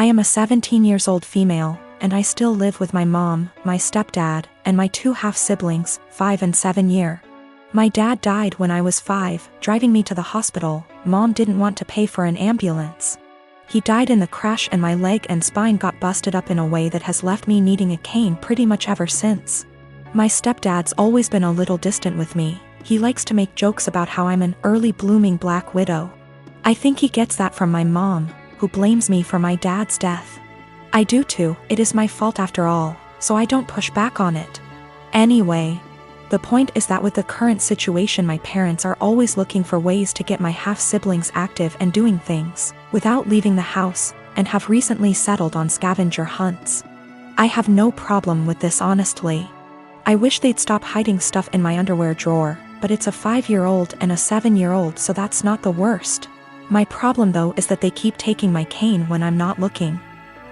I am a 17 years old female, and I still live with my mom, my stepdad, and my two half-siblings, 5 and 7 year. My dad died when I was 5, driving me to the hospital. Mom didn't want to pay for an ambulance. He died in the crash and my leg and spine got busted up in a way that has left me needing a cane pretty much ever since. My stepdad's always been a little distant with me. He likes to make jokes about how I'm an early blooming black widow. I think he gets that from my mom, who blames me for my dad's death. I do too, it is my fault after all, so I don't push back on it. Anyway, the point is that with the current situation, my parents are always looking for ways to get my half-siblings active and doing things without leaving the house, and have recently settled on scavenger hunts. I have no problem with this, honestly. I wish they'd stop hiding stuff in my underwear drawer, but it's a 5-year-old and a 7-year-old, so that's not the worst. My problem though is that they keep taking my cane when I'm not looking.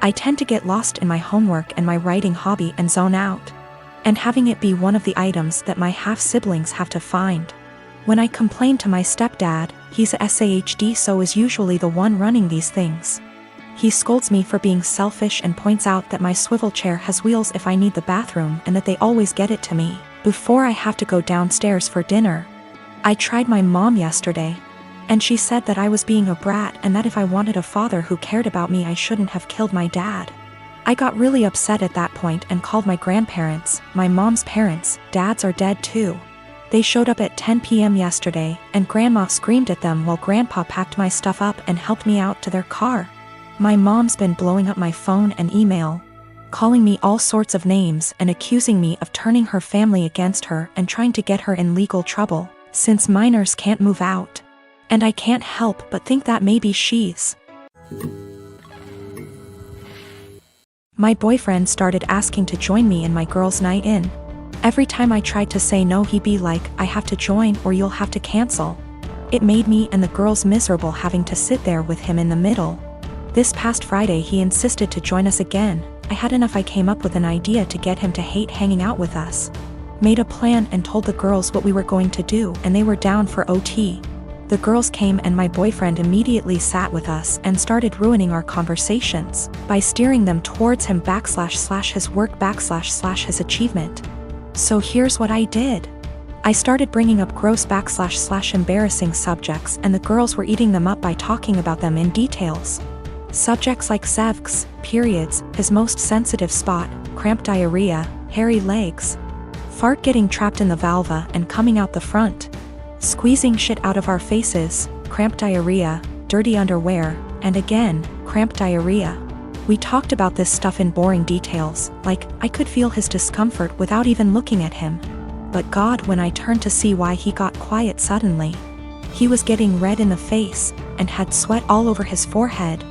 I tend to get lost in my homework and my writing hobby and zone out. And having it be one of the items that my half-siblings have to find. When I complain to my stepdad, he's a SAHD, so is usually the one running these things. He scolds me for being selfish and points out that my swivel chair has wheels if I need the bathroom and that they always get it to me before I have to go downstairs for dinner. I tried my mom yesterday, and she said that I was being a brat and that if I wanted a father who cared about me, I shouldn't have killed my dad. I got really upset at that point and called my grandparents, my mom's parents. Dads are dead too. They showed up at 10 p.m. yesterday, and Grandma screamed at them while Grandpa packed my stuff up and helped me out to their car. My mom's been blowing up my phone and email, calling me all sorts of names and accusing me of turning her family against her and trying to get her in legal trouble, since minors can't move out. And I can't help but think that maybe she's. My boyfriend started asking to join me in my girls' night in. Every time I tried to say no, he'd be like, "I have to join or you'll have to cancel." It made me and the girls miserable having to sit there with him in the middle. This past Friday he insisted to join us again. I had enough. I came up with an idea to get him to hate hanging out with us. Made a plan and told the girls what we were going to do, and they were down for OT. The girls came and my boyfriend immediately sat with us and started ruining our conversations by steering them towards him / his work / his achievement. So here's what I did. I started bringing up gross / embarrassing subjects, and the girls were eating them up by talking about them in details. Subjects like sevgs, periods, his most sensitive spot, cramp diarrhea, hairy legs, fart getting trapped in the vulva and coming out the front, squeezing shit out of our faces, cramp diarrhea, dirty underwear, and again, cramp diarrhea. We talked about this stuff in boring details, like, I could feel his discomfort without even looking at him. But God, when I turned to see why, he got quiet suddenly. He was getting red in the face, and had sweat all over his forehead.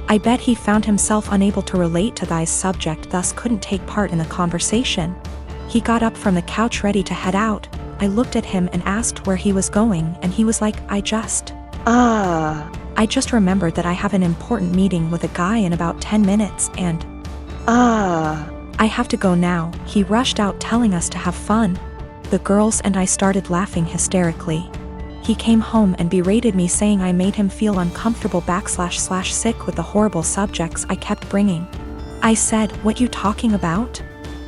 I bet he found himself unable to relate to this subject, thus couldn't take part in the conversation. He got up from the couch ready to head out. I looked at him and asked where he was going, and he was like, I just remembered that I have an important meeting with a guy in about 10 minutes and I have to go now. He rushed out telling us to have fun. The girls and I started laughing hysterically. He came home and berated me, saying I made him feel uncomfortable / sick with the horrible subjects I kept bringing. I said, what you talking about?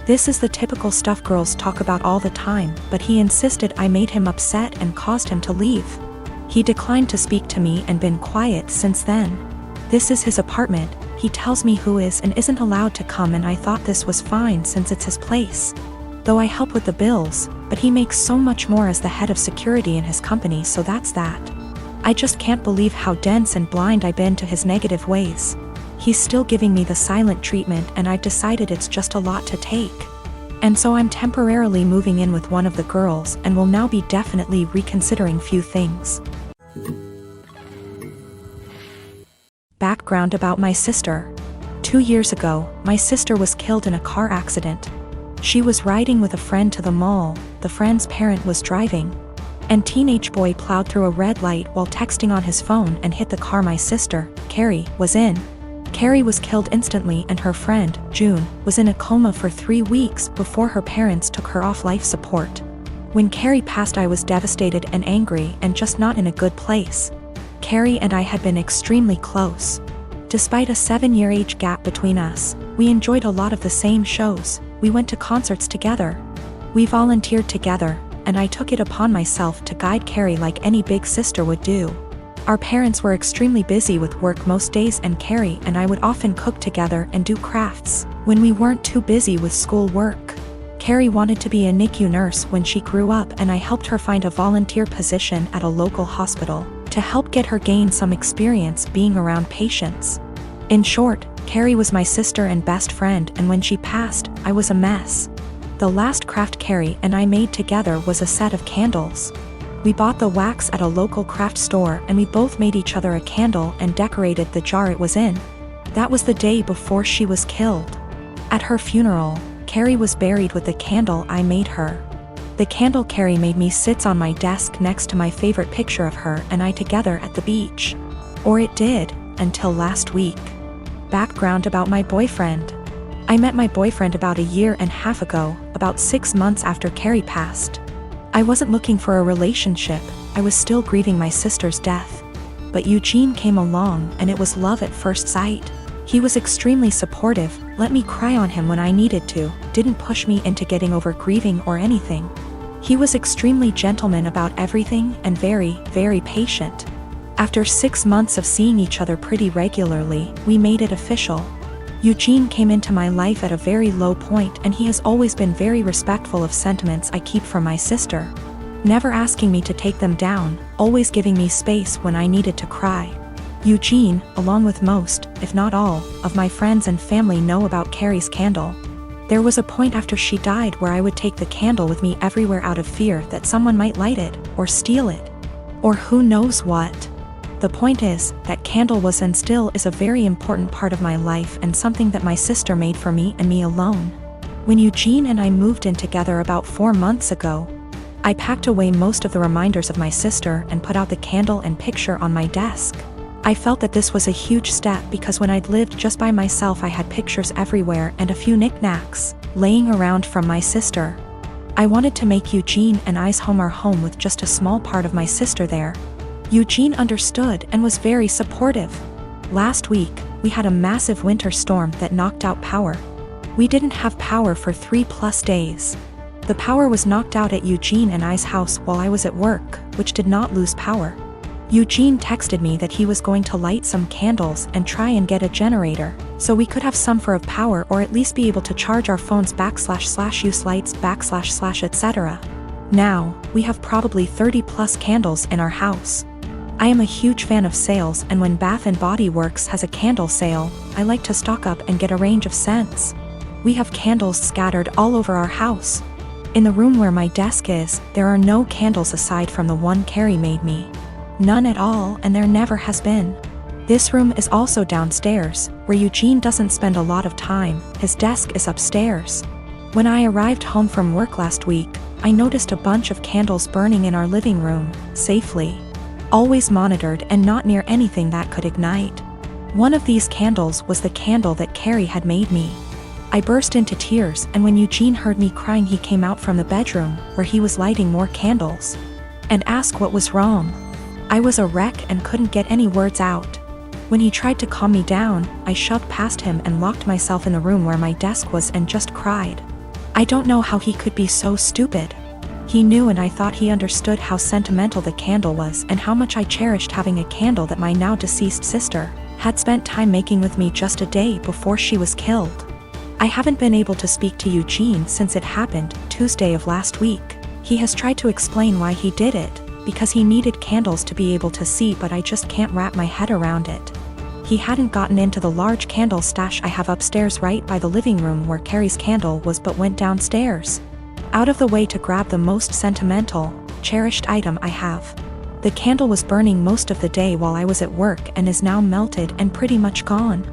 This is the typical stuff girls talk about all the time, but he insisted I made him upset and caused him to leave. He declined to speak to me and been quiet since then. This is his apartment. He tells me who is and isn't allowed to come, and I thought this was fine since it's his place. Though I help with the bills, but he makes so much more as the head of security in his company, so that's that. I just can't believe how dense and blind I've been to his negative ways. He's still giving me the silent treatment, and I've decided it's just a lot to take. And so I'm temporarily moving in with one of the girls and will now be definitely reconsidering few things. Background about my sister. 2 years ago, my sister was killed in a car accident. She was riding with a friend to the mall. The friend's parent was driving, and teenage boy plowed through a red light while texting on his phone and hit the car my sister, Carrie, was in. Carrie was killed instantly, and her friend, June, was in a coma for 3 weeks before her parents took her off life support. When Carrie passed, I was devastated and angry and just not in a good place. Carrie and I had been extremely close. Despite a 7-year age gap between us, we enjoyed a lot of the same shows, we went to concerts together. We volunteered together, and I took it upon myself to guide Carrie like any big sister would do. Our parents were extremely busy with work most days, and Carrie and I would often cook together and do crafts when we weren't too busy with school work. Carrie wanted to be a NICU nurse when she grew up, and I helped her find a volunteer position at a local hospital to help get her gain some experience being around patients. In short, Carrie was my sister and best friend, and when she passed, I was a mess. The last craft Carrie and I made together was a set of candles. We bought the wax at a local craft store, and we both made each other a candle and decorated the jar it was in. That was the day before she was killed. At her funeral, Carrie was buried with the candle I made her. The candle Carrie made me sits on my desk next to my favorite picture of her and I together at the beach. Or it did, until last week. Background about my boyfriend. I met my boyfriend about 1.5 years ago, about 6 months after Carrie passed. I wasn't looking for a relationship, I was still grieving my sister's death. But Eugene came along, and it was love at first sight. He was extremely supportive, let me cry on him when I needed to, didn't push me into getting over grieving or anything. He was extremely gentleman about everything and very, very patient. After 6 months of seeing each other pretty regularly, we made it official. Eugene came into my life at a very low point, and he has always been very respectful of sentiments I keep from my sister. Never asking me to take them down, always giving me space when I needed to cry. Eugene, along with most, if not all, of my friends and family know about Carrie's candle. There was a point after she died where I would take the candle with me everywhere out of fear that someone might light it, or steal it. Or who knows what. The point is, that candle was and still is a very important part of my life and something that my sister made for me and me alone. When Eugene and I moved in together about 4 months ago, I packed away most of the reminders of my sister and put out the candle and picture on my desk. I felt that this was a huge step because when I'd lived just by myself I had pictures everywhere and a few knickknacks laying around from my sister. I wanted to make Eugene and I's home our home with just a small part of my sister there. Eugene understood and was very supportive. Last week, we had a massive winter storm that knocked out power. We didn't have power for 3+ days. The power was knocked out at Eugene and I's house while I was at work, which did not lose power. Eugene texted me that he was going to light some candles and try and get a generator, so we could have some for of power or at least be able to charge our phones / use lights / etc. Now, we have probably 30+ candles in our house. I am a huge fan of sales, and when Bath & Body Works has a candle sale, I like to stock up and get a range of scents. We have candles scattered all over our house. In the room where my desk is, there are no candles aside from the one Carrie made me. None at all, and there never has been. This room is also downstairs, where Eugene doesn't spend a lot of time, his desk is upstairs. When I arrived home from work last week, I noticed a bunch of candles burning in our living room, safely. Always monitored and not near anything that could ignite. One of these candles was the candle that Carrie had made me. I burst into tears, and when Eugene heard me crying he came out from the bedroom, where he was lighting more candles, and asked what was wrong. I was a wreck and couldn't get any words out. When he tried to calm me down, I shoved past him and locked myself in the room where my desk was and just cried. I don't know how he could be so stupid. He knew, and I thought he understood how sentimental the candle was and how much I cherished having a candle that my now deceased sister had spent time making with me just a day before she was killed. I haven't been able to speak to Eugene since it happened, Tuesday of last week. He has tried to explain why he did it, because he needed candles to be able to see, but I just can't wrap my head around it. He hadn't gotten into the large candle stash I have upstairs right by the living room where Carrie's candle was, but went downstairs, out of the way to grab the most sentimental, cherished item I have. The candle was burning most of the day while I was at work and is now melted and pretty much gone.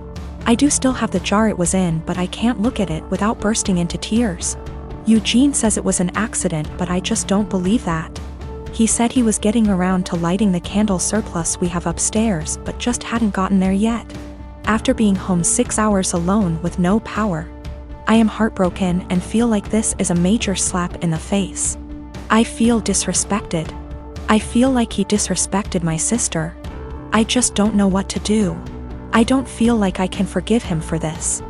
I do still have the jar it was in, but I can't look at it without bursting into tears. Eugene says it was an accident, but I just don't believe that. He said he was getting around to lighting the candle surplus we have upstairs, but just hadn't gotten there yet. After being home 6 hours alone with no power. I am heartbroken and feel like this is a major slap in the face. I feel disrespected. I feel like he disrespected my sister. I just don't know what to do. I don't feel like I can forgive him for this.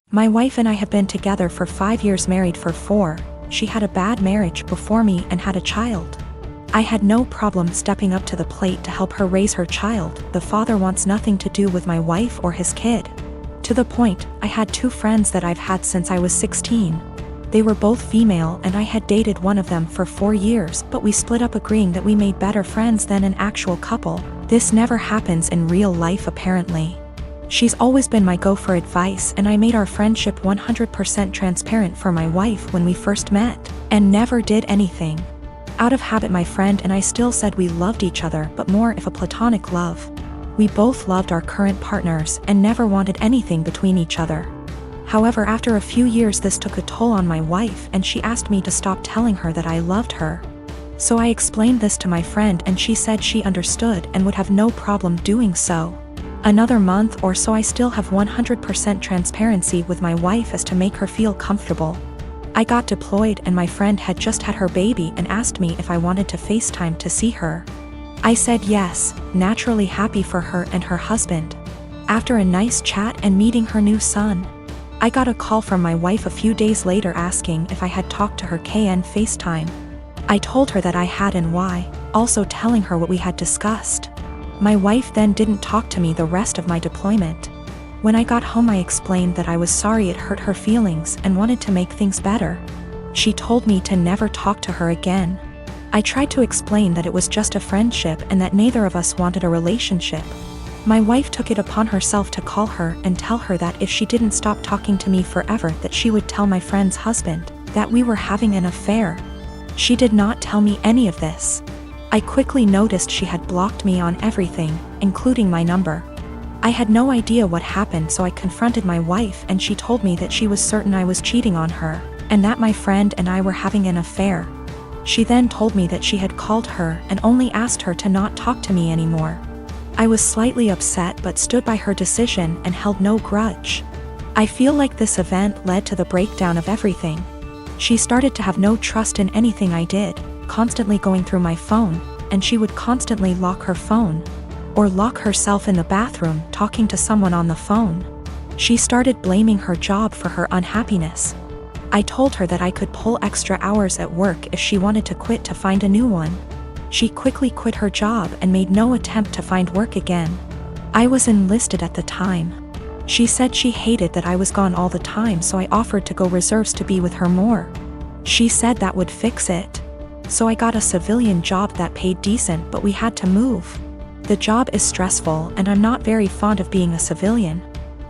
My wife and I have been together for 5 years, married for 4. She had a bad marriage before me and had a child. I had no problem stepping up to the plate to help her raise her child. The father wants nothing to do with my wife or his kid. To the point, I had 2 friends that I've had since I was 16. They were both female and I had dated one of them for 4 years, but we split up agreeing that we made better friends than an actual couple. This never happens in real life apparently. She's always been my go for advice, and I made our friendship 100% transparent for my wife when we first met, and never did anything. Out of habit, my friend and I still said we loved each other, but more of a platonic love. We both loved our current partners and never wanted anything between each other. However, after a few years this took a toll on my wife and she asked me to stop telling her that I loved her. So I explained this to my friend and she said she understood and would have no problem doing so. Another month or so I still have 100% transparency with my wife as to make her feel comfortable. I got deployed and my friend had just had her baby and asked me if I wanted to FaceTime to see her. I said yes, naturally happy for her and her husband. After a nice chat and meeting her new son, I got a call from my wife a few days later asking if I had talked to her KN FaceTime. I told her that I had and why, also telling her what we had discussed. My wife then didn't talk to me the rest of my deployment. When I got home I explained that I was sorry it hurt her feelings and wanted to make things better. She told me to never talk to her again. I tried to explain that it was just a friendship and that neither of us wanted a relationship. My wife took it upon herself to call her and tell her that if she didn't stop talking to me forever that she would tell my friend's husband that we were having an affair. She did not tell me any of this. I quickly noticed she had blocked me on everything, including my number. I had no idea what happened, so I confronted my wife and she told me that she was certain I was cheating on her, and that my friend and I were having an affair. She then told me that she had called her and only asked her to not talk to me anymore. I was slightly upset but stood by her decision and held no grudge. I feel like this event led to the breakdown of everything. She started to have no trust in anything I did, constantly going through my phone, and she would constantly lock her phone, or lock herself in the bathroom talking to someone on the phone. She started blaming her job for her unhappiness. I told her that I could pull extra hours at work if she wanted to quit to find a new one. She quickly quit her job and made no attempt to find work again. I was enlisted at the time. She said she hated that I was gone all the time, so I offered to go reserves to be with her more. She said that would fix it. So I got a civilian job that paid decent, but we had to move. The job is stressful and I'm not very fond of being a civilian.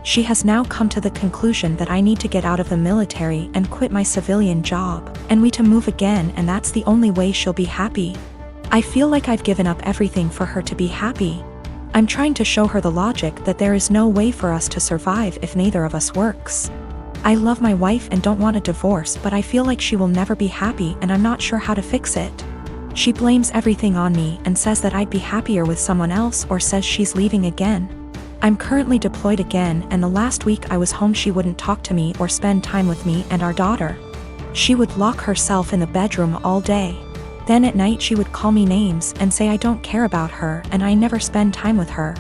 She has now come to the conclusion that I need to get out of the military and quit my civilian job, and we to move again, and that's the only way she'll be happy. I feel like I've given up everything for her to be happy. I'm trying to show her the logic that there is no way for us to survive if neither of us works. I love my wife and don't want a divorce, but I feel like she will never be happy and I'm not sure how to fix it. She blames everything on me and says that I'd be happier with someone else, or says she's leaving again. I'm currently deployed again, and the last week I was home she wouldn't talk to me or spend time with me and our daughter. She would lock herself in the bedroom all day. Then at night she would call me names and say I don't care about her and I never spend time with her.